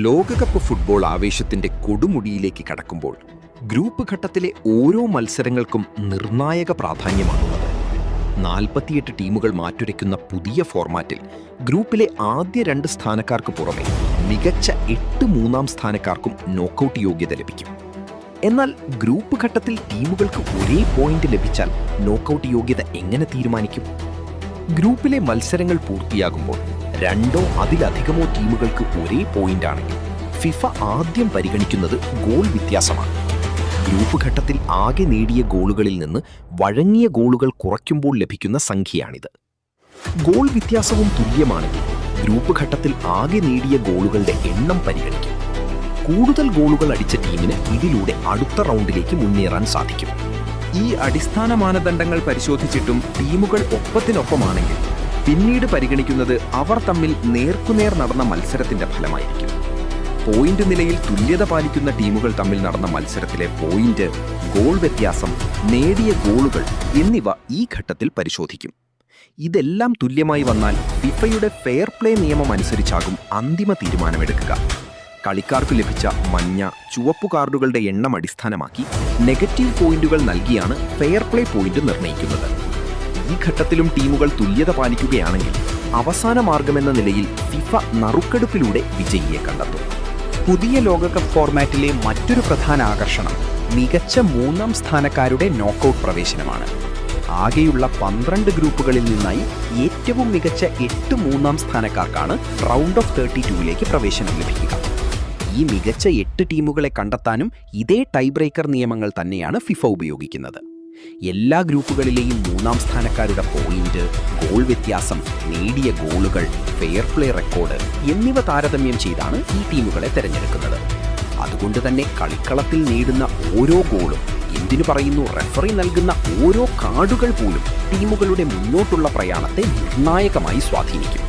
ലോകകപ്പ് ഫുട്ബോൾ ആവേശത്തിന്റെ കൊടുമുടിയിലേക്ക് കടക്കുമ്പോൾ ഗ്രൂപ്പ് ഘട്ടത്തിലെ ഓരോ മത്സരങ്ങൾക്കും നിർണായക പ്രാധാന്യമാണുള്ളത്. 48 ടീമുകൾ മാറ്റുരയ്ക്കുന്ന പുതിയ ഫോർമാറ്റിൽ ഗ്രൂപ്പിലെ ആദ്യ 2 സ്ഥാനക്കാർക്ക് പുറമെ മികച്ച 8 മൂന്നാം സ്ഥാനക്കാർക്കും നോക്കൌട്ട് യോഗ്യത ലഭിക്കും. എന്നാൽ ഗ്രൂപ്പ് ഘട്ടത്തിൽ ടീമുകൾക്ക് ഒരേ പോയിന്റ് ലഭിച്ചാൽ നോക്കൌട്ട് യോഗ്യത എങ്ങനെ തീരുമാനിക്കും? ഗ്രൂപ്പിലെ മത്സരങ്ങൾ പൂർത്തിയാകുമ്പോൾ 2 അതിലധികമോ ടീമുകൾക്ക് ഒരേ പോയിന്റ് ആണെങ്കിൽ ഫിഫ ആദ്യം പരിഗണിക്കുന്നത് ഗോൾ വ്യത്യാസമാണ്. ഗ്രൂപ്പ് ഘട്ടത്തിൽ ആകെ നേടിയ ഗോളുകളിൽ നിന്ന് വഴങ്ങിയ ഗോളുകൾ കുറയ്ക്കുമ്പോൾ ലഭിക്കുന്ന സംഖ്യയാണിത്. ഗോൾ വ്യത്യാസവും തുല്യമാണെങ്കിൽ ഗ്രൂപ്പ് ഘട്ടത്തിൽ ആകെ നേടിയ ഗോളുകളുടെ എണ്ണം പരിഗണിക്കും. കൂടുതൽ ഗോളുകൾ അടിച്ച ടീമിന് ഇതിലൂടെ അടുത്ത റൗണ്ടിലേക്ക് മുന്നേറാൻ സാധിക്കും. ഈ അടിസ്ഥാന മാനദണ്ഡങ്ങൾ പരിശോധിച്ചിട്ടും ടീമുകൾ ഒപ്പത്തിനൊപ്പമാണെങ്കിൽ പിന്നീട് പരിഗണിക്കുന്നത് അവർ തമ്മിൽ നേർക്കുനേർ നടന്ന മത്സരത്തിന്റെ ഫലമായിരിക്കും. പോയിന്റ് നിലയിൽ തുല്യത പാലിക്കുന്ന ടീമുകൾ തമ്മിൽ നടന്ന മത്സരത്തിലെ പോയിന്റ്, ഗോൾ വ്യത്യാസം, നേടിയ ഗോളുകൾ എന്നിവ ഈ ഘട്ടത്തിൽ പരിശോധിക്കും. ഇതെല്ലാം തുല്യമായി വന്നാൽ ഫിഫയുടെ ഫെയർ പ്ലേ നിയമം അനുസരിച്ചാകും അന്തിമ തീരുമാനമെടുക്കുക. കളിക്കാർക്ക് ലഭിച്ച മഞ്ഞ, ചുവപ്പു കാർഡുകളുടെ എണ്ണം അടിസ്ഥാനമാക്കി നെഗറ്റീവ് പോയിന്റുകൾ നൽകിയാണ് ഫെയർ പ്ലേ പോയിന്റ് നിർണ്ണയിക്കുന്നത്. ഈ ഘട്ടത്തിലും ടീമുകൾ തുല്യത പാലിക്കുകയാണെങ്കിൽ അവസാന മാർഗമെന്ന നിലയിൽ ഫിഫ നറുക്കെടുപ്പിലൂടെ വിജയിയെ കണ്ടെത്തും. പുതിയ ലോകകപ്പ് ഫോർമാറ്റിലെ മറ്റൊരു പ്രധാന ആകർഷണം മികച്ച മൂന്നാം സ്ഥാനക്കാരുടെ നോക്കൌട്ട് പ്രവേശനമാണ്. ആകെയുള്ള 12 ഗ്രൂപ്പുകളിൽ നിന്നായി ഏറ്റവും മികച്ച 8 മൂന്നാം സ്ഥാനക്കാർക്കാണ് റൗണ്ട് ഓഫ് 32ലേക്ക് പ്രവേശനം ലഭിക്കുക. ഈ മികച്ച 8 ടീമുകളെ കണ്ടെത്താനും ഇതേ ടൈ ബ്രേക്കർ നിയമങ്ങൾ തന്നെയാണ് ഫിഫ ഉപയോഗിക്കുന്നത്. എല്ലാ ഗ്രൂപ്പുകളിലെയും മൂന്നാം സ്ഥാനക്കാരുടെ പോയിന്റ്, ഗോൾ വ്യത്യാസം, നേടിയ ഗോളുകൾ, ഫെയർ പ്ലേ റെക്കോർഡ് എന്നിവ താരതമ്യം ചെയ്താണ് ഈ ടീമുകളെ തിരഞ്ഞെടുക്കുന്നത്. അതുകൊണ്ട് തന്നെ കളിക്കളത്തിൽ നേടുന്ന ഓരോ ഗോളും, എന്തിനു പറയുന്നു റെഫറി നൽകുന്ന ഓരോ കാർഡുകൾ പോലും ടീമുകളുടെ മുന്നോട്ടുള്ള പ്രയാണത്തെ നിർണായകമായി സ്വാധീനിക്കും.